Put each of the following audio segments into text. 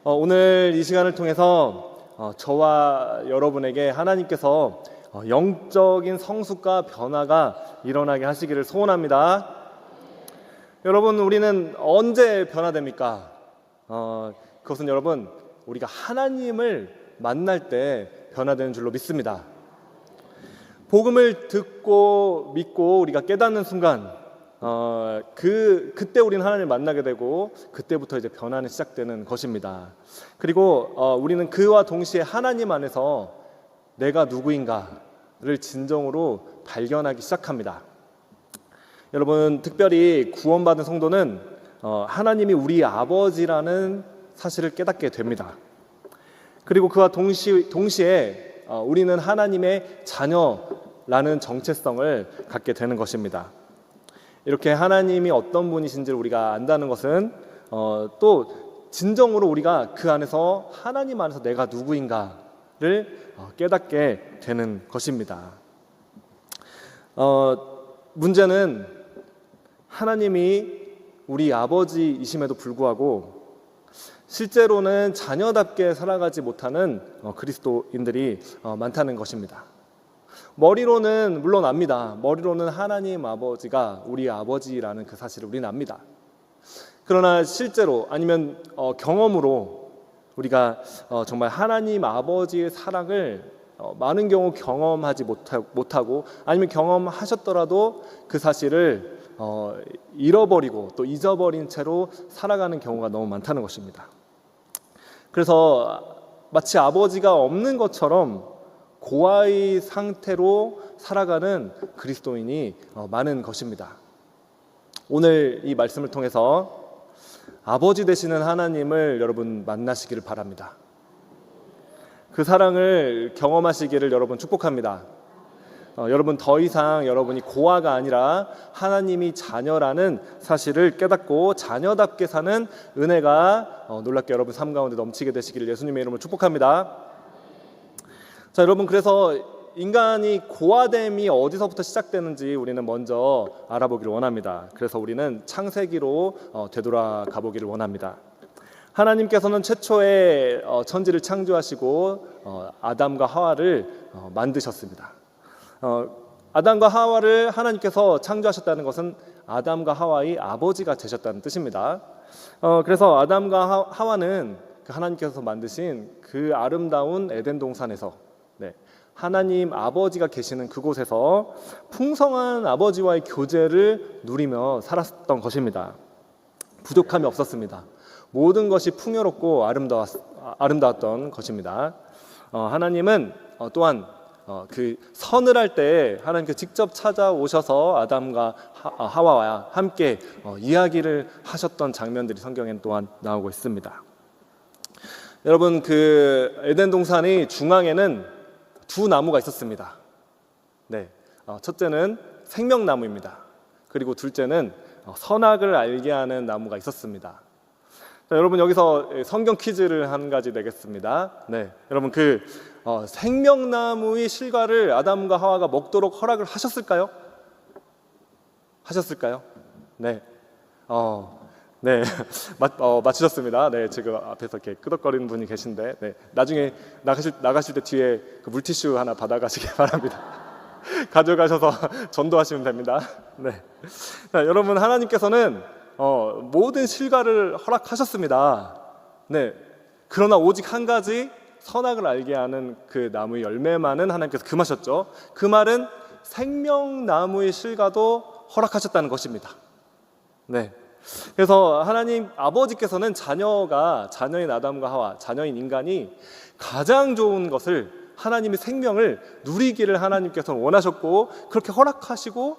오늘 이 시간을 통해서 저와 여러분에게 하나님께서 영적인 성숙과 변화가 일어나게 하시기를 소원합니다. 여러분, 우리는 언제 변화됩니까? 그것은 여러분, 우리가 하나님을 만날 때 변화되는 줄로 믿습니다. 복음을 듣고 믿고 우리가 깨닫는 순간 그때 우리는 하나님을 만나게 되고 그때부터 이제 변화는 시작되는 것입니다. 그리고 우리는 그와 동시에 하나님 안에서 내가 누구인가를 진정으로 발견하기 시작합니다. 여러분, 특별히 구원받은 성도는 하나님이 우리 아버지라는 사실을 깨닫게 됩니다. 그리고 그와 동시에 우리는 하나님의 자녀라는 정체성을 갖게 되는 것입니다. 이렇게 하나님이 어떤 분이신지를 우리가 안다는 것은 또 진정으로 우리가 그 안에서 하나님 안에서 내가 누구인가를 깨닫게 되는 것입니다. 문제는 하나님이 우리 아버지이심에도 불구하고 실제로는 자녀답게 살아가지 못하는 그리스도인들이 많다는 것입니다. 머리로는 물론 압니다. 머리로는 하나님 아버지가 우리 아버지라는 그 사실을 우리는 압니다. 그러나 실제로 아니면 경험으로 우리가 정말 하나님 아버지의 사랑을 많은 경우 경험하지 못하고 아니면 경험하셨더라도 그 사실을 잃어버리고 또 잊어버린 채로 살아가는 경우가 너무 많다는 것입니다. 그래서 마치 아버지가 없는 것처럼 고아의 상태로 살아가는 그리스도인이 많은 것입니다. 오늘 이 말씀을 통해서 아버지 되시는 하나님을 여러분 만나시기를 바랍니다. 그 사랑을 경험하시기를 여러분 축복합니다. 여러분 더 이상 여러분이 고아가 아니라 하나님이 자녀라는 사실을 깨닫고 자녀답게 사는 은혜가 놀랍게 여러분 삶 가운데 넘치게 되시기를 예수님의 이름으로 축복합니다. 자, 여러분, 그래서 인간이 고아됨이 어디서부터 시작되는지 우리는 먼저 알아보기를 원합니다. 그래서 우리는 창세기로 되돌아가 보기를 원합니다. 하나님께서는 최초에 천지를 창조하시고 아담과 하와를 만드셨습니다. 아담과 하와를 하나님께서 창조하셨다는 것은 아담과 하와의 아버지가 되셨다는 뜻입니다. 그래서 아담과 하와는 하나님께서 만드신 그 아름다운 에덴 동산에서 하나님 아버지가 계시는 그곳에서 풍성한 아버지와의 교제를 누리며 살았던 것입니다. 부족함이 없었습니다. 모든 것이 풍요롭고 아름다웠던 것입니다. 하나님은 또한 그 서늘할 때 하나님께서 직접 찾아오셔서 아담과 하와와 함께 이야기를 하셨던 장면들이 성경엔 또한 나오고 있습니다. 여러분, 그 에덴 동산의 중앙에는 두 나무가 있었습니다. 첫째는 생명나무입니다. 그리고 둘째는 선악을 알게 하는 나무가 있었습니다. 자, 여러분, 여기서 성경 퀴즈를 한 가지 내겠습니다. 여러분, 그 생명나무의 실과를 아담과 하와가 먹도록 허락을 하셨을까요? 하셨을까요? 맞추셨습니다. 지금 앞에서 이렇게 끄덕거리는 분이 계신데, 나중에 나가실 때 뒤에 그 물티슈 하나 받아가시기 바랍니다. 가져가셔서 전도하시면 됩니다. 자, 여러분, 하나님께서는 모든 실과를 허락하셨습니다. 그러나 오직 한 가지 선악을 알게 하는 그 나무의 열매만은 하나님께서 금하셨죠. 그 말은 생명나무의 실과도 허락하셨다는 것입니다. 그래서 하나님 아버지께서는 자녀인 아담과 하와, 자녀인 인간이 가장 좋은 것을 하나님의 생명을 누리기를 하나님께서는 원하셨고 그렇게 허락하시고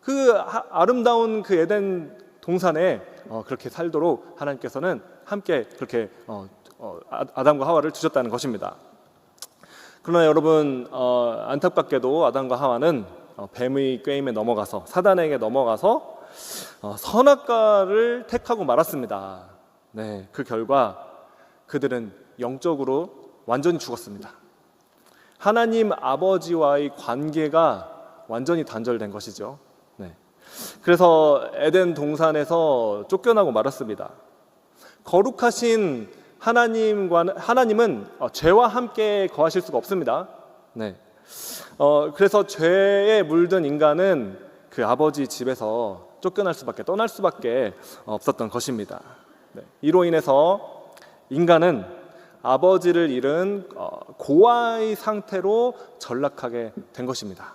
그 아름다운 그 에덴 동산에 그렇게 살도록 하나님께서는 함께 그렇게 아담과 하와를 주셨다는 것입니다. 그러나 여러분, 안타깝게도 아담과 하와는 뱀의 꾀임에 넘어가서 사단에게 넘어가서 선악과를 택하고 말았습니다. 그 결과 그들은 영적으로 완전히 죽었습니다. 하나님 아버지와의 관계가 완전히 단절된 것이죠. 그래서 에덴 동산에서 쫓겨나고 말았습니다. 거룩하신 하나님은 죄와 함께 거하실 수가 없습니다. 네. 그래서 죄에 물든 인간은 그 아버지 집에서 쫓겨날 수밖에, 떠날 수밖에 없었던 것입니다. 네. 이로 인해서 인간은 아버지를 잃은 고아의 상태로 전락하게 된 것입니다.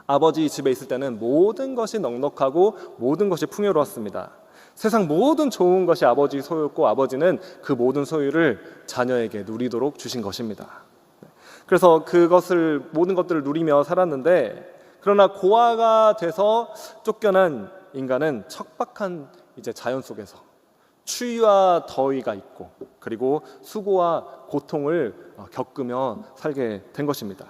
아버지 집에 있을 때는 모든 것이 넉넉하고 모든 것이 풍요로웠습니다. 세상 모든 좋은 것이 아버지 소유였고 아버지는 그 모든 소유를 자녀에게 누리도록 주신 것입니다. 그래서 모든 것들을 누리며 살았는데, 그러나 고아가 돼서 쫓겨난 인간은 척박한 이제 자연 속에서 추위와 더위가 있고 그리고 수고와 고통을 겪으며 살게 된 것입니다.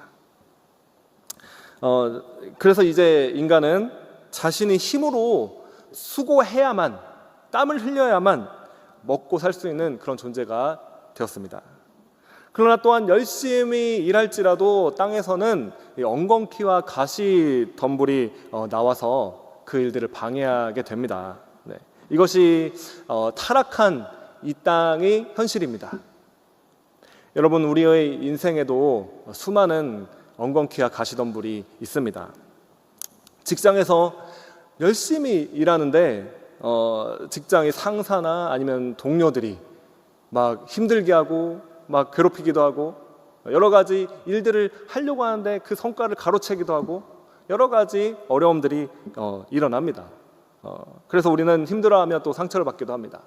그래서 이제 인간은 자신의 힘으로 수고해야만, 땀을 흘려야만 먹고 살 수 있는 그런 존재가 되었습니다. 그러나 또한 열심히 일할지라도 땅에서는 엉겅퀴와 가시 덤불이 나와서 그 일들을 방해하게 됩니다. 네. 이것이 타락한 이 땅의 현실입니다. 여러분, 우리의 인생에도 수많은 엉겅퀴와 가시 덤불이 있습니다. 직장에서 열심히 일하는데 직장의 상사나 아니면 동료들이 막 힘들게 하고 막 괴롭히기도 하고 여러 가지 일들을 하려고 하는데 그 성과를 가로채기도 하고 여러 가지 어려움들이 일어납니다. 그래서 우리는 힘들어하며 또 상처를 받기도 합니다.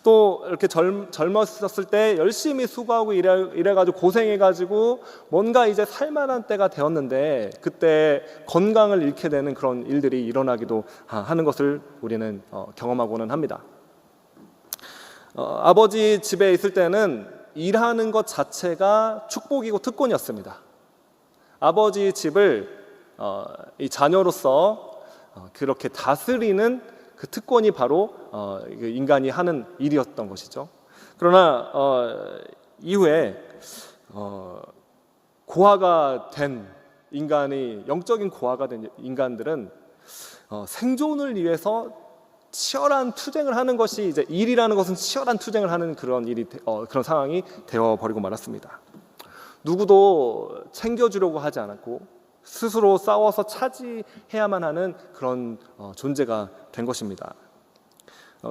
또 이렇게 젊었을 때 열심히 수고하고 일해가지고 고생해가지고 뭔가 이제 살만한 때가 되었는데 그때 건강을 잃게 되는 그런 일들이 일어나기도 하는 것을 우리는 경험하고는 합니다. 아버지 집에 있을 때는 일하는 것 자체가 축복이고 특권이었습니다. 아버지 집을 이 자녀로서 그렇게 다스리는 그 특권이 바로 인간이 하는 일이었던 것이죠. 그러나 이후에 고아가 된 인간이, 영적인 고아가 된 인간들은 생존을 위해서 치열한 투쟁을 하는 것이, 이제 일이라는 것은 치열한 투쟁을 하는 그런 그런 상황이 되어버리고 말았습니다. 누구도 챙겨주려고 하지 않았고 스스로 싸워서 차지해야만 하는 그런 존재가 된 것입니다.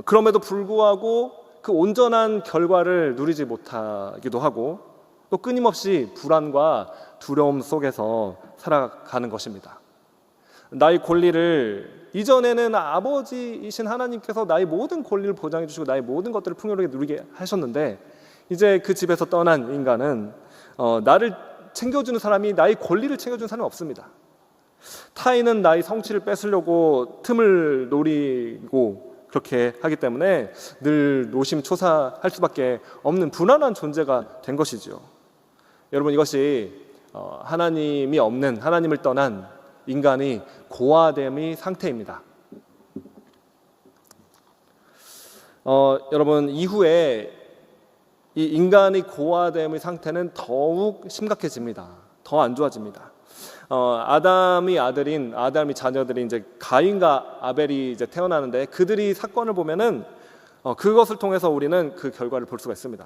그럼에도 불구하고 그 온전한 결과를 누리지 못하기도 하고 또 끊임없이 불안과 두려움 속에서 살아가는 것입니다. 나의 권리를, 이전에는 아버지이신 하나님께서 나의 모든 권리를 보장해 주시고 나의 모든 것들을 풍요롭게 누리게 하셨는데 이제 그 집에서 떠난 인간은 나를 챙겨주는 사람이, 나의 권리를 챙겨주는 사람이 없습니다. 타인은 나의 성취를 뺏으려고 틈을 노리고 그렇게 하기 때문에 늘 노심초사할 수밖에 없는 불안한 존재가 된 것이죠. 여러분, 이것이 하나님이 없는, 하나님을 떠난 인간이 고아됨의 상태입니다. 여러분, 이후에 이 인간의 고아됨의 상태는 더욱 심각해집니다. 더 안 좋아집니다. 아담의 자녀들인 이제 가인과 아벨이 이제 태어나는데 그들이 사건을 보면은 그것을 통해서 우리는 그 결과를 볼 수가 있습니다.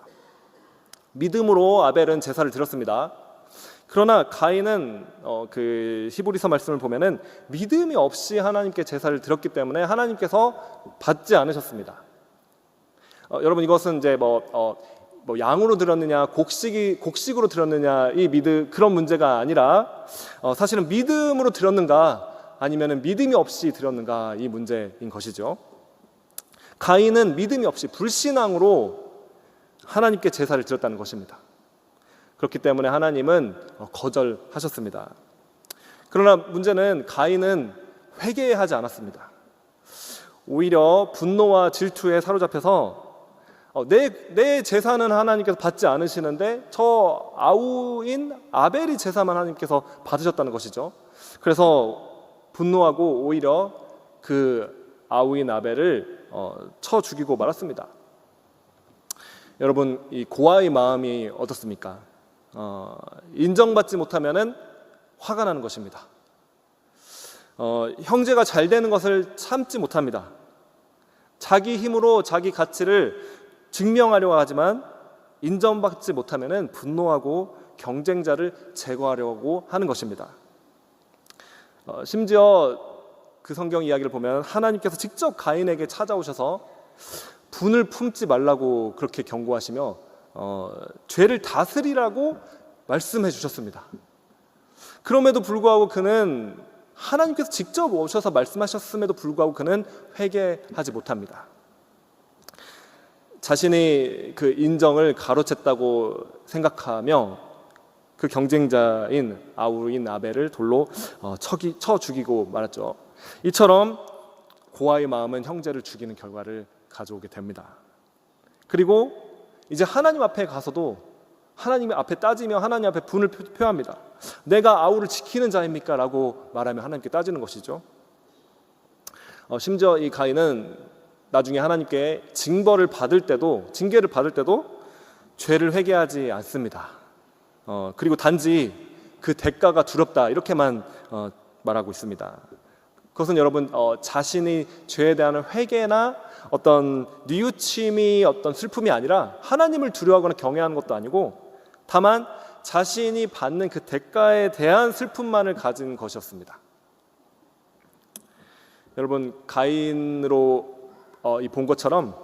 믿음으로 아벨은 제사를 드렸습니다. 그러나 가인은 그 히브리서 말씀을 보면은 믿음이 없이 하나님께 제사를 드렸기 때문에 하나님께서 받지 않으셨습니다. 여러분, 이것은 이제 뭐 양으로 드렸느냐 곡식으로 드렸느냐 그런 문제가 아니라 사실은 믿음으로 드렸는가 아니면 믿음이 없이 드렸는가 이 문제인 것이죠. 가인은 믿음이 없이 불신앙으로 하나님께 제사를 드렸다는 것입니다. 그렇기 때문에 하나님은 거절하셨습니다. 그러나 문제는 가인은 회개하지 않았습니다. 오히려 분노와 질투에 사로잡혀서 내 제사는 하나님께서 받지 않으시는데 저 아우인 아벨의 제사만 하나님께서 받으셨다는 것이죠. 그래서 분노하고 오히려 그 아우인 아벨을 쳐 죽이고 말았습니다. 여러분, 이 고아의 마음이 어떻습니까? 인정받지 못하면은 화가 나는 것입니다. 형제가 잘 되는 것을 참지 못합니다. 자기 힘으로 자기 가치를 증명하려고 하지만 인정받지 못하면은 분노하고 경쟁자를 제거하려고 하는 것입니다. 심지어 그 성경 이야기를 보면 하나님께서 직접 가인에게 찾아오셔서 분을 품지 말라고 그렇게 경고하시며 죄를 다스리라고 말씀해 주셨습니다. 그럼에도 불구하고 그는 하나님께서 직접 오셔서 말씀하셨음에도 불구하고 그는 회개하지 못합니다. 자신이 그 인정을 가로챘다고 생각하며 그 경쟁자인 아우인 아벨을 돌로 쳐 죽이고 말았죠. 이처럼 고아의 마음은 형제를 죽이는 결과를 가져오게 됩니다. 그리고 이제 하나님 앞에 가서도 하나님 앞에 따지며 하나님 앞에 분을 표합니다. 내가 아우를 지키는 자입니까? 라고 말하며 하나님께 따지는 것이죠. 심지어 이 가인은 나중에 하나님께 징계를 받을 때도 죄를 회개하지 않습니다. 그리고 단지 그 대가가 두렵다 이렇게만 말하고 있습니다. 그것은 여러분 자신이 죄에 대한 회개나 어떤 뉘우침이 어떤 슬픔이 아니라 하나님을 두려워하거나 경외하는 것도 아니고 다만 자신이 받는 그 대가에 대한 슬픔만을 가진 것이었습니다. 여러분 가인으로 본 것처럼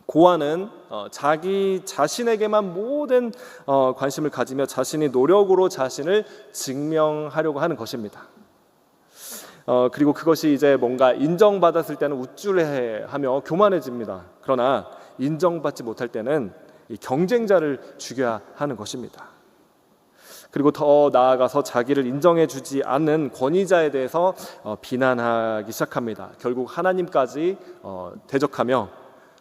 고아는 자기 자신에게만 모든 관심을 가지며 자신이 노력으로 자신을 증명하려고 하는 것입니다. 그리고 그것이 이제 뭔가 인정받았을 때는 우쭐해하며 교만해집니다. 그러나 인정받지 못할 때는 이 경쟁자를 죽여야 하는 것입니다. 그리고 더 나아가서 자기를 인정해주지 않는 권위자에 대해서 비난하기 시작합니다. 결국 하나님까지 대적하며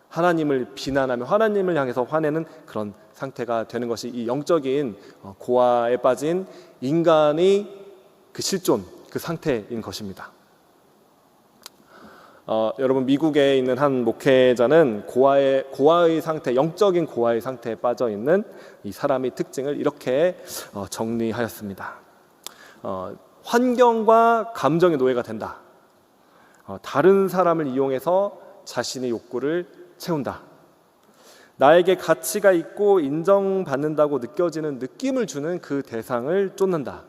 하나님을 비난하며 하나님을 향해서 화내는 그런 상태가 되는 것이 이 영적인 고아에 빠진 인간의 그 실존, 그 상태인 것입니다. 여러분 미국에 있는 한 목회자는 고아의 상태, 영적인 고아의 상태에 빠져 있는 이 사람의 특징을 이렇게 정리하였습니다. 환경과 감정의 노예가 된다. 다른 사람을 이용해서 자신의 욕구를 채운다. 나에게 가치가 있고 인정받는다고 느껴지는 느낌을 주는 그 대상을 쫓는다.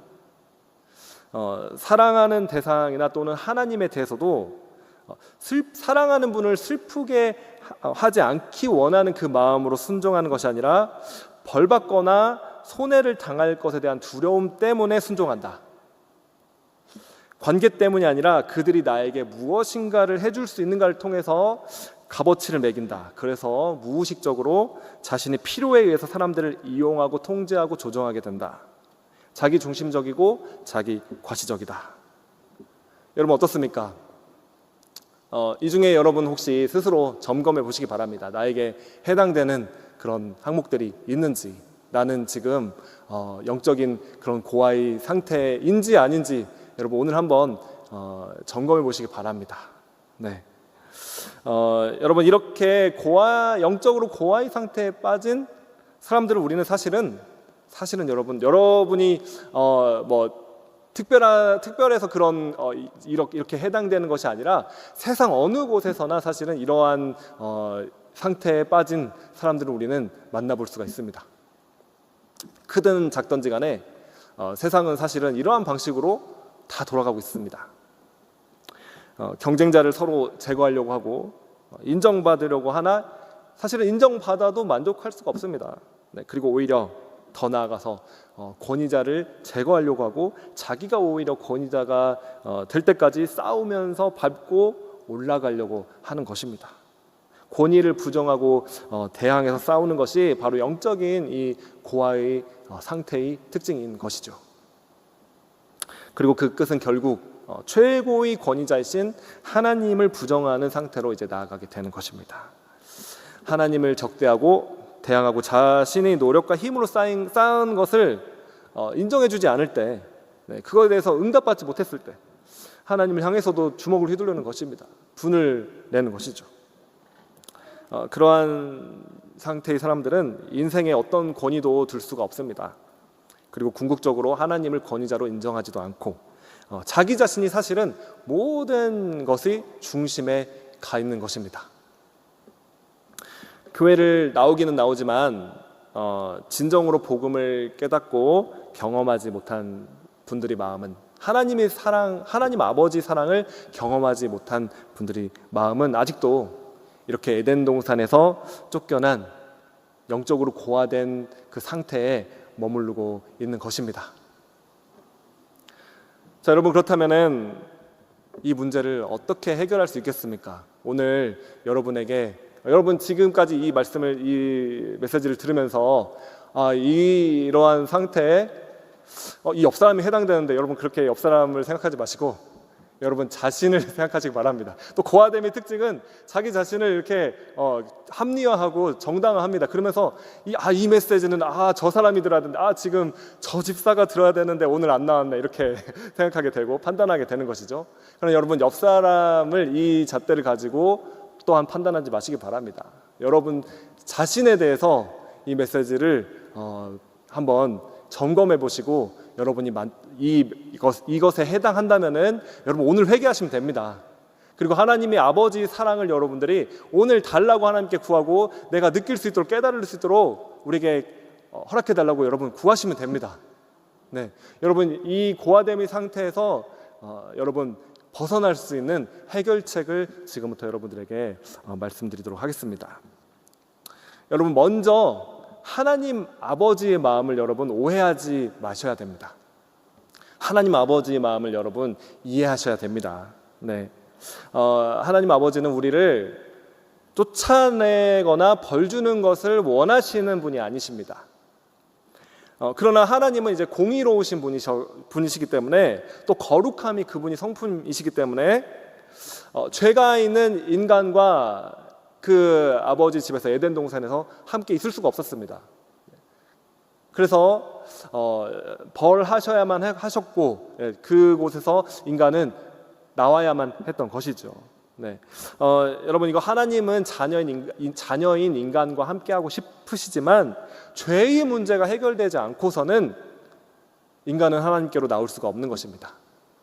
사랑하는 대상이나 또는 하나님에 대해서도 사랑하는 분을 슬프게 하지 않기 원하는 그 마음으로 순종하는 것이 아니라 벌받거나 손해를 당할 것에 대한 두려움 때문에 순종한다. 관계 때문이 아니라 그들이 나에게 무엇인가를 해줄 수 있는가를 통해서 값어치를 매긴다. 그래서 무의식적으로 자신의 필요에 의해서 사람들을 이용하고 통제하고 조정하게 된다. 자기 중심적이고 자기 과시적이다. 여러분 어떻습니까? 이 중에 여러분 혹시 스스로 점검해 보시기 바랍니다. 나에게 해당되는 그런 항목들이 있는지, 나는 지금 영적인 그런 고아의 상태인지 아닌지 여러분 오늘 한번 점검해 보시기 바랍니다. 네. 여러분 이렇게 영적으로 고아의 상태에 빠진 사람들을 우리는 사실은 여러분이 특별해서 그런 이렇게 해당되는 것이 아니라 세상 어느 곳에서나 사실은 이러한 상태에 빠진 사람들을 우리는 만나볼 수가 있습니다. 크든 작든지 간에 세상은 사실은 이러한 방식으로 다 돌아가고 있습니다. 경쟁자를 서로 제거하려고 하고 인정받으려고 하나 사실은 인정받아도 만족할 수가 없습니다. 네, 그리고 오히려 더 나아가서 권위자를 제거하려고 하고 자기가 오히려 권위자가 될 때까지 싸우면서 밟고 올라가려고 하는 것입니다. 권위를 부정하고 대항해서 싸우는 것이 바로 영적인 이 고아의 상태의 특징인 것이죠. 그리고 그 끝은 결국 최고의 권위자이신 하나님을 부정하는 상태로 이제 나아가게 되는 것입니다. 하나님을 적대하고 대항하고 자신의 노력과 힘으로 쌓은 것을 인정해주지 않을 때, 그거에 대해서 응답받지 못했을 때 하나님을 향해서도 주먹을 휘두르는 것입니다. 분을 내는 것이죠. 그러한 상태의 사람들은 인생에 어떤 권위도 들 수가 없습니다. 그리고 궁극적으로 하나님을 권위자로 인정하지도 않고 자기 자신이 사실은 모든 것의 중심에 가 있는 것입니다. 교회를 나오기는 나오지만 진정으로 복음을 깨닫고 경험하지 못한 분들의 마음은, 하나님의 사랑, 하나님 아버지 사랑을 경험하지 못한 분들의 마음은 아직도 이렇게 에덴 동산에서 쫓겨난 영적으로 고아된 그 상태에 머무르고 있는 것입니다. 자, 여러분, 그렇다면은 이 문제를 어떻게 해결할 수 있겠습니까? 오늘 여러분 지금까지 이 말씀을, 이 메시지를 들으면서 이러한 상태에 이 옆 사람이 해당되는데, 여러분 그렇게 옆 사람을 생각하지 마시고 여러분 자신을 생각하시기 바랍니다. 또 고아됨의 특징은 자기 자신을 이렇게 합리화하고 정당화합니다. 그러면서 이 메시지는 저 사람이 들어야 되는데, 지금 저 집사가 들어야 되는데 오늘 안 나왔네, 이렇게 생각하게 되고 판단하게 되는 것이죠. 그러나 여러분, 옆 사람을 이 잣대를 가지고 또한 판단하지 마시기 바랍니다. 여러분 자신에 대해서 이 메시지를 한번 점검해 보시고, 여러분이 이것에 해당한다면은 여러분 오늘 회개하시면 됩니다. 그리고 하나님의 아버지 사랑을 여러분들이 오늘 달라고 하나님께 구하고, 내가 느낄 수 있도록, 깨달을 수 있도록 우리에게 허락해 달라고 여러분 구하시면 됩니다. 네, 여러분 이 고아됨의 상태에서 여러분 벗어날 수 있는 해결책을 지금부터 여러분들에게 말씀드리도록 하겠습니다. 여러분, 먼저 하나님 아버지의 마음을 여러분 오해하지 마셔야 됩니다. 하나님 아버지의 마음을 여러분 이해하셔야 됩니다. 네, 하나님 아버지는 우리를 쫓아내거나 벌 주는 것을 원하시는 분이 아니십니다. 그러나 하나님은 이제 공의로우신 분이시기 때문에, 또 거룩함이 그분이 성품이시기 때문에 죄가 있는 인간과 그 아버지 집에서, 에덴 동산에서 함께 있을 수가 없었습니다. 그래서 벌하셔야만 하셨고, 그곳에서 인간은 나와야만 했던 것이죠. 네, 여러분, 이거 하나님은 자녀인 인간과 함께하고 싶으시지만 죄의 문제가 해결되지 않고서는 인간은 하나님께로 나올 수가 없는 것입니다.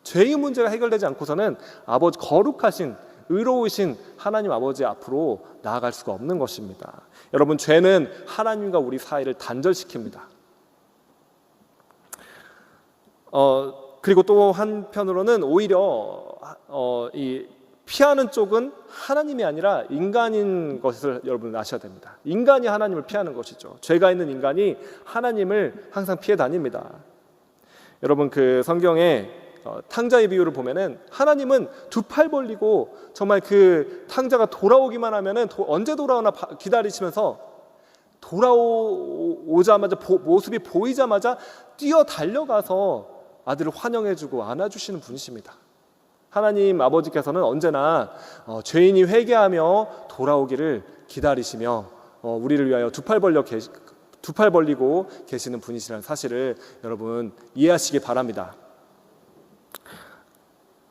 죄의 문제가 해결되지 않고서는 아버지, 거룩하신 의로우신 하나님 아버지 앞으로 나아갈 수가 없는 것입니다. 여러분, 죄는 하나님과 우리 사이를 단절시킵니다. 그리고 또 한편으로는 오히려 이 피하는 쪽은 하나님이 아니라 인간인 것을 여러분 아셔야 됩니다. 인간이 하나님을 피하는 것이죠. 죄가 있는 인간이 하나님을 항상 피해 다닙니다. 여러분, 그 성경에 탕자의 비유를 보면은 하나님은 두 팔 벌리고 정말 그 탕자가 돌아오기만 하면은 언제 돌아오나 기다리시면서, 돌아오자마자 모습이 보이자마자 뛰어 달려가서 아들을 환영해주고 안아주시는 분이십니다. 하나님 아버지께서는 언제나 죄인이 회개하며 돌아오기를 기다리시며 우리를 위하여 두 팔 벌리고 계시는 분이시라는 사실을 여러분 이해하시기 바랍니다.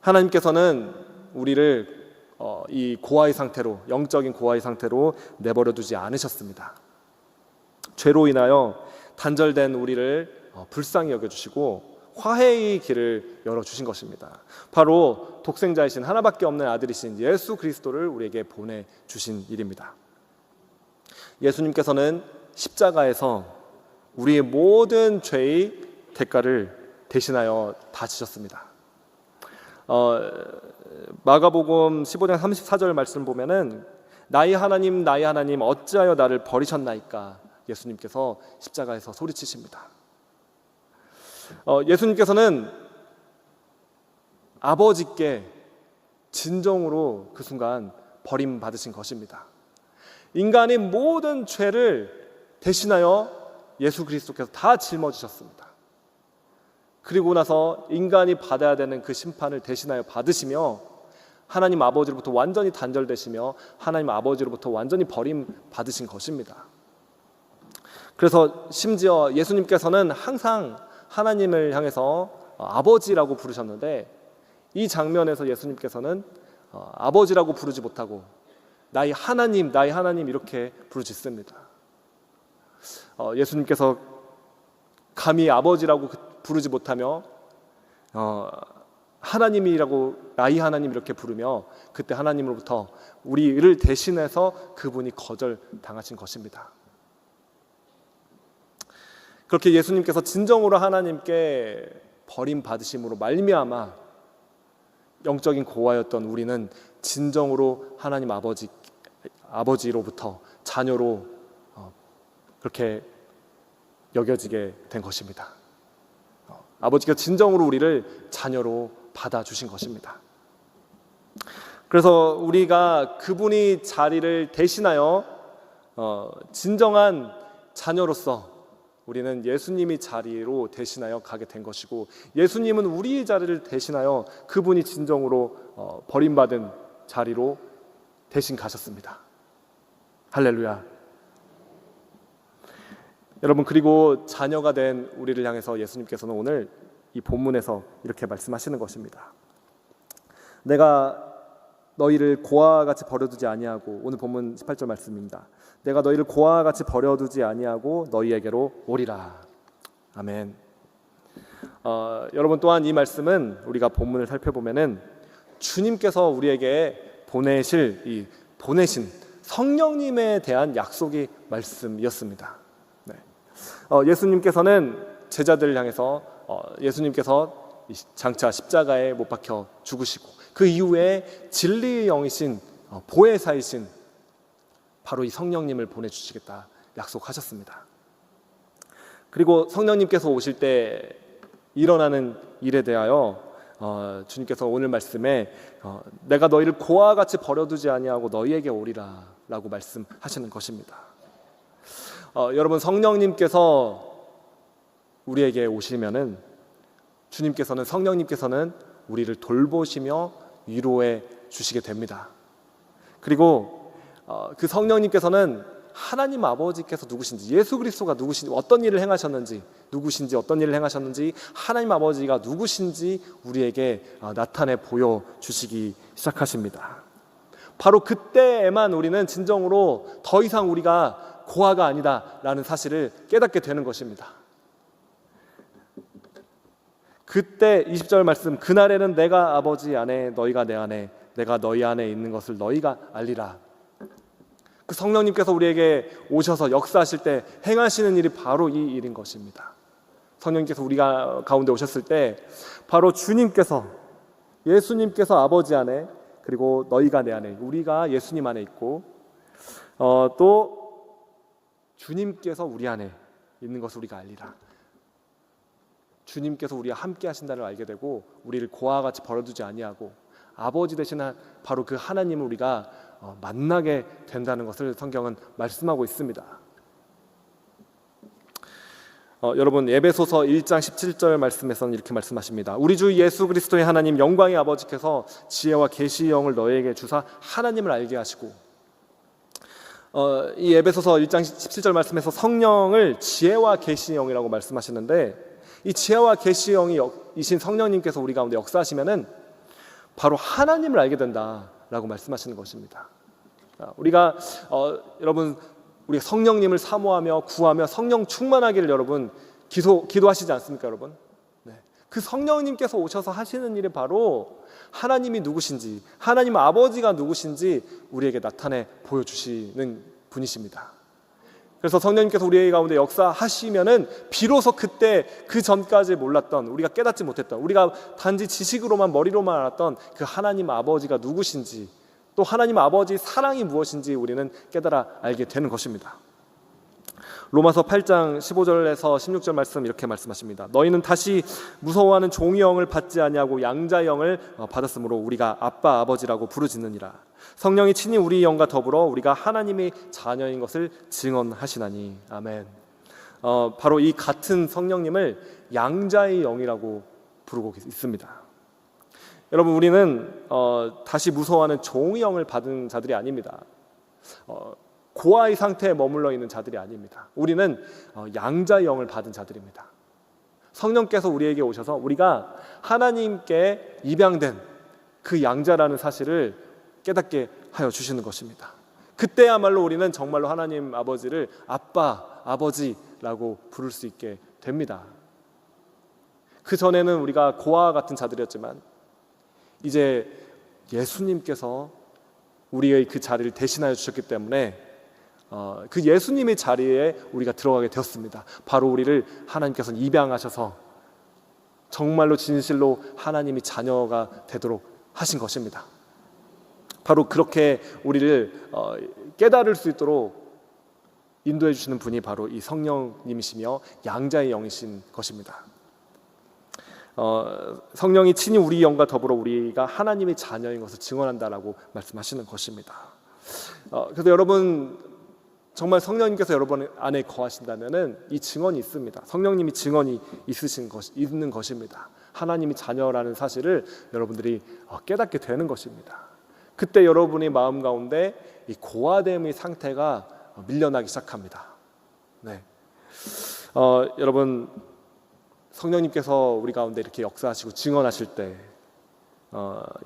하나님께서는 우리를 이 고아의 상태로, 영적인 고아의 상태로 내버려 두지 않으셨습니다. 죄로 인하여 단절된 우리를 불쌍히 여겨주시고 화해의 길을 열어주신 것입니다. 바로 독생자이신, 하나밖에 없는 아들이신 예수 그리스도를 우리에게 보내주신 일입니다. 예수님께서는 십자가에서 우리의 모든 죄의 대가를 대신하여 다 지셨습니다. 마가복음 15장 34절 말씀 보면은 나의 하나님 어찌하여 나를 버리셨나이까, 예수님께서 십자가에서 소리치십니다. 예수님께서는 아버지께 진정으로 그 순간 버림받으신 것입니다. 인간의 모든 죄를 대신하여 예수 그리스도께서 다 짊어지셨습니다. 그리고 나서 인간이 받아야 되는 그 심판을 대신하여 받으시며 하나님 아버지로부터 완전히 단절되시며 하나님 아버지로부터 완전히 버림받으신 것입니다. 그래서 심지어 예수님께서는 항상 하나님을 향해서 아버지라고 부르셨는데, 이 장면에서 예수님께서는 아버지라고 부르지 못하고 나의 하나님 이렇게 부르짖습니다. 예수님께서 감히 아버지라고 부르지 못하며 하나님이라고 라이 하나님 이렇게 부르며 그때 하나님으로부터 우리를 대신해서 그분이 거절당하신 것입니다. 그렇게 예수님께서 진정으로 하나님께 버림받으심으로 말미암아 영적인 고아였던 우리는 진정으로 하나님 아버지로부터 자녀로 그렇게 여겨지게 된 것입니다. 아버지가 진정으로 우리를 자녀로 받아주신 것입니다. 그래서 우리가 그분이 자리를 대신하여 진정한 자녀로서 우리는 예수님이 자리로 대신하여 가게 된 것이고, 예수님은 우리의 자리를 대신하여 그분이 진정으로 버림받은 자리로 대신 가셨습니다. 할렐루야. 여러분, 그리고 자녀가 된 우리를 향해서 예수님께서는 오늘 이 본문에서 이렇게 말씀하시는 것입니다. 내가 너희를 고아와 같이 버려두지 아니하고, 오늘 본문 18절 말씀입니다. 내가 너희를 고아와 같이 버려두지 아니하고 너희에게로 오리라. 아멘. 여러분, 또한 이 말씀은 우리가 본문을 살펴보면은 주님께서 우리에게 보내신 성령님에 대한 약속의 말씀이었습니다. 네. 예수님께서는 제자들을 향해서 예수님께서 장차 십자가에 못 박혀 죽으시고 그 이후에 진리의 영이신 보혜사이신 바로 이 성령님을 보내주시겠다 약속하셨습니다. 그리고 성령님께서 오실 때 일어나는 일에 대하여 주님께서 오늘 말씀에 내가 너희를 고아와 같이 버려두지 아니하고 너희에게 오리라 라고 말씀하시는 것입니다. 여러분, 성령님께서 우리에게 오시면은 성령님께서는 우리를 돌보시며 위로해 주시게 됩니다. 그리고 그 성령님께서는 하나님 아버지께서 누구신지, 예수 그리스도가 누구신지, 어떤 일을 행하셨는지, 하나님 아버지가 누구신지 우리에게 나타내 보여주시기 시작하십니다. 바로 그때에만 우리는 진정으로 더 이상 우리가 고아가 아니다라는 사실을 깨닫게 되는 것입니다. 그때 20절 말씀, 그날에는 내가 아버지 안에 너희가 내 안에 내가 너희 안에 있는 것을 너희가 알리라. 그 성령님께서 우리에게 오셔서 역사하실 때 행하시는 일이 바로 이 일인 것입니다. 성령님께서 우리가 가운데 오셨을 때 바로 예수님께서 아버지 안에, 그리고 너희가 내 안에, 우리가 예수님 안에 있고 또 주님께서 우리 안에 있는 것을 우리가 알리라. 주님께서 우리와 함께 하신다를 알게 되고 우리를 고아와 같이 버려두지 아니하고 아버지 되신 바로 그 하나님을 우리가 만나게 된다는 것을 성경은 말씀하고 있습니다. 여러분, 에베소서 1장 17절 말씀에서는 이렇게 말씀하십니다. 우리 주 예수 그리스도의 하나님 영광의 아버지께서 지혜와 계시의 영을 너희에게 주사 하나님을 알게 하시고, 이 에베소서 1장 17절 말씀에서 성령을 지혜와 계시의 영이라고 말씀하시는데, 이 지혜와 계시의 영이신 성령님께서 우리 가운데 역사하시면은 바로 하나님을 알게 된다라고 말씀하시는 것입니다. 우리가 여러분, 우리 성령님을 사모하며 구하며 성령 충만하기를 여러분 기도하시지 않습니까, 여러분? 네. 그 성령님께서 오셔서 하시는 일이 바로 하나님이 누구신지, 하나님 아버지가 누구신지 우리에게 나타내 보여주시는 분이십니다. 그래서 성령님께서 우리 가운데 역사하시면은 비로소 그때 그 전까지 몰랐던, 우리가 깨닫지 못했던, 우리가 단지 지식으로만 머리로만 알았던 그 하나님 아버지가 누구신지, 또 하나님 아버지 사랑이 무엇인지 우리는 깨달아 알게 되는 것입니다. 로마서 8장 15절에서 16절 말씀 이렇게 말씀하십니다. 너희는 다시 무서워하는 종의 영을 받지 아니하고 양자의 영을 받았으므로 우리가 아빠 아버지라고 부르짖느니라. 성령이 친히 우리 영과 더불어 우리가 하나님의 자녀인 것을 증언하시나니. 아멘. 바로 이 같은 성령님을 양자의 영이라고 부르고 있습니다. 여러분, 우리는 다시 무서워하는 종의 영을 받은 자들이 아닙니다. 고아의 상태에 머물러 있는 자들이 아닙니다. 우리는 양자의 영을 받은 자들입니다. 성령께서 우리에게 오셔서 우리가 하나님께 입양된 그 양자라는 사실을 깨닫게 하여 주시는 것입니다. 그때야말로 우리는 정말로 하나님 아버지를 아빠, 아버지라고 부를 수 있게 됩니다. 그 전에는 우리가 고아와 같은 자들이었지만 이제 예수님께서 우리의 그 자리를 대신하여 주셨기 때문에 그 예수님의 자리에 우리가 들어가게 되었습니다. 바로 우리를 하나님께서는 입양하셔서 정말로 진실로 하나님이 자녀가 되도록 하신 것입니다. 바로 그렇게 우리를 깨달을 수 있도록 인도해 주시는 분이 바로 이 성령님이시며 양자의 영이신 것입니다. 성령이 친히 우리 영과 더불어 우리가 하나님의 자녀인 것을 증언한다라고 말씀하시는 것입니다. 그래서 여러분 정말 성령님께서 여러분 안에 거하신다면은 이 증언이 있습니다. 성령님이 증언이 있는 것입니다. 하나님이 자녀라는 사실을 여러분들이 깨닫게 되는 것입니다. 그때 여러분의 마음 가운데 이 고아됨의 상태가 밀려나기 시작합니다. 네. 여러분 성령님께서 우리 가운데 이렇게 역사하시고 증언하실 때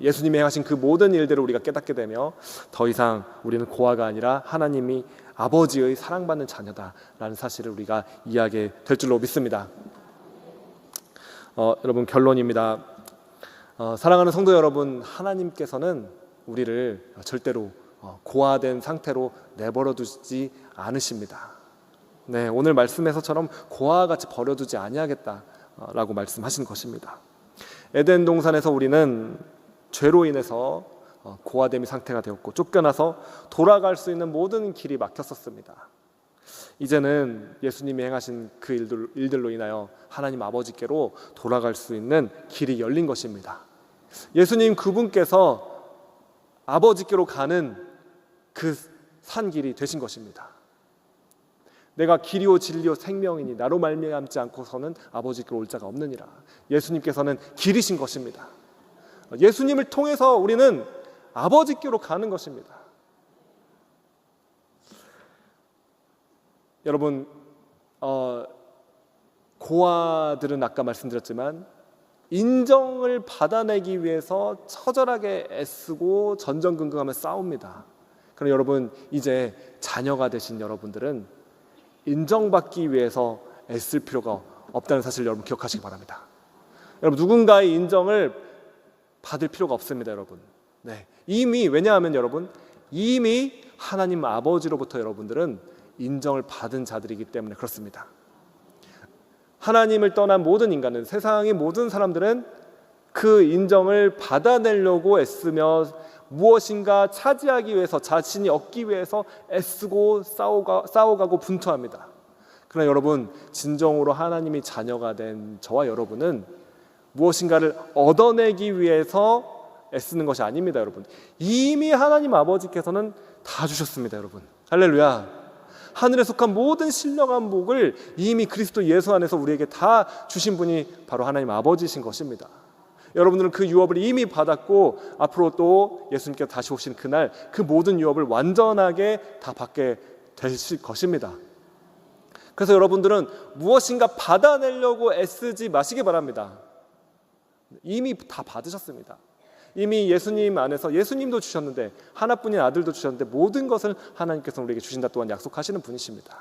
예수님이 행하신 그 모든 일들을 우리가 깨닫게 되며 더 이상 우리는 고아가 아니라 하나님이 아버지의 사랑받는 자녀다라는 사실을 우리가 이해하게 될 줄로 믿습니다. 여러분 결론입니다. 사랑하는 성도 여러분, 하나님께서는 우리를 절대로 고아된 상태로 내버려 두지 않으십니다. 네, 오늘 말씀에서처럼 고아같이 버려두지 아니하겠다라고 말씀하신 것입니다. 에덴 동산에서 우리는 죄로 인해서 고아됨의 상태가 되었고 쫓겨나서 돌아갈 수 있는 모든 길이 막혔었습니다. 이제는 예수님이 행하신 그 일들로 인하여 하나님 아버지께로 돌아갈 수 있는 길이 열린 것입니다. 예수님 그분께서 아버지께로 가는 그 산길이 되신 것입니다. 내가 길이요 진리요 생명이니 나로 말미암지 않고서는 아버지께로 올 자가 없느니라. 예수님께서는 길이신 것입니다. 예수님을 통해서 우리는 아버지께로 가는 것입니다. 여러분 고아들은 아까 말씀드렸지만 인정을 받아내기 위해서 처절하게 애쓰고 전전긍긍하며 싸웁니다. 그럼 여러분 이제 자녀가 되신 여러분들은 인정받기 위해서 애쓸 필요가 없다는 사실을 여러분 기억하시기 바랍니다. 여러분 누군가의 인정을 받을 필요가 없습니다, 여러분. 네, 왜냐하면 여러분 이미 하나님 아버지로부터 여러분들은 인정을 받은 자들이기 때문에 그렇습니다. 하나님을 떠난 모든 인간은, 세상의 모든 사람들은 그 인정을 받아내려고 애쓰며 무엇인가 차지하기 위해서, 자신이 얻기 위해서 애쓰고 싸워가고 분투합니다. 그러나 여러분 진정으로 하나님이 자녀가 된 저와 여러분은 무엇인가를 얻어내기 위해서 애쓰는 것이 아닙니다. 여러분 이미 하나님 아버지께서는 다 주셨습니다. 여러분 할렐루야. 하늘에 속한 모든 신령한 복을 이미 그리스도 예수 안에서 우리에게 다 주신 분이 바로 하나님 아버지이신 것입니다. 여러분들은 그 유업을 이미 받았고 앞으로 또 예수님께서 다시 오신 그날 그 모든 유업을 완전하게 다 받게 되실 것입니다. 그래서 여러분들은 무엇인가 받아내려고 애쓰지 마시기 바랍니다. 이미 다 받으셨습니다. 이미 예수님 안에서 예수님도 주셨는데 하나뿐인 아들도 주셨는데 모든 것을 하나님께서 우리에게 주신다 또한 약속하시는 분이십니다.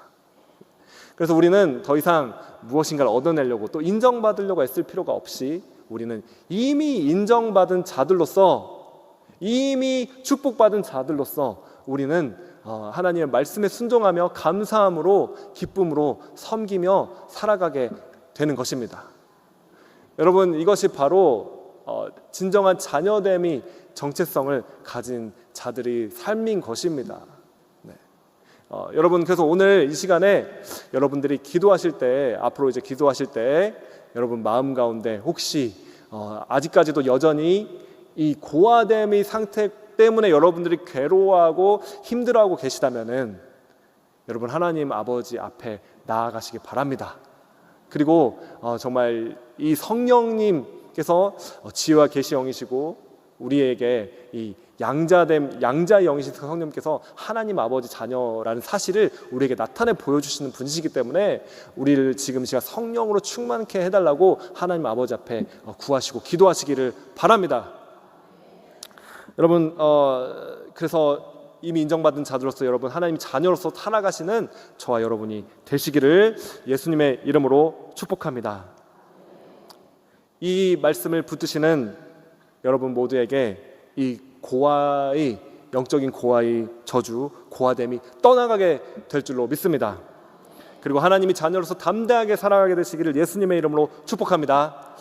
그래서 우리는 더 이상 무엇인가를 얻어내려고 또 인정받으려고 애쓸 필요가 없이 우리는 이미 인정받은 자들로서, 이미 축복받은 자들로서 우리는 하나님의 말씀에 순종하며 감사함으로 기쁨으로 섬기며 살아가게 되는 것입니다. 여러분 이것이 바로 진정한 자녀됨이 정체성을 가진 자들의 삶인 것입니다. 네. 여러분 그래서 오늘 이 시간에 여러분들이 기도하실 때, 앞으로 이제 기도하실 때 여러분 마음 가운데 혹시 아직까지도 여전히 이 고아됨의 상태 때문에 여러분들이 괴로워하고 힘들어하고 계시다면은 여러분 하나님 아버지 앞에 나아가시기 바랍니다. 그리고 정말 이 성령님께서 지혜와 계시 영이시고 우리에게 이 양자의 영이신 성령님께서 하나님 아버지 자녀라는 사실을 우리에게 나타내 보여주시는 분이시기 때문에 우리를 지금 시간 성령으로 충만케 해달라고 하나님 아버지 앞에 구하시고 기도하시기를 바랍니다. 여러분 그래서 이미 인정받은 자들로서 여러분 하나님 자녀로서 살아가시는 저와 여러분이 되시기를 예수님의 이름으로 축복합니다. 이 말씀을 붙드시는 여러분 모두에게 이 고아의 영적인 고아의 저주, 고아됨이 떠나가게 될 줄로 믿습니다. 그리고 하나님이 자녀로서 담대하게 살아가게 되시기를 예수님의 이름으로 축복합니다.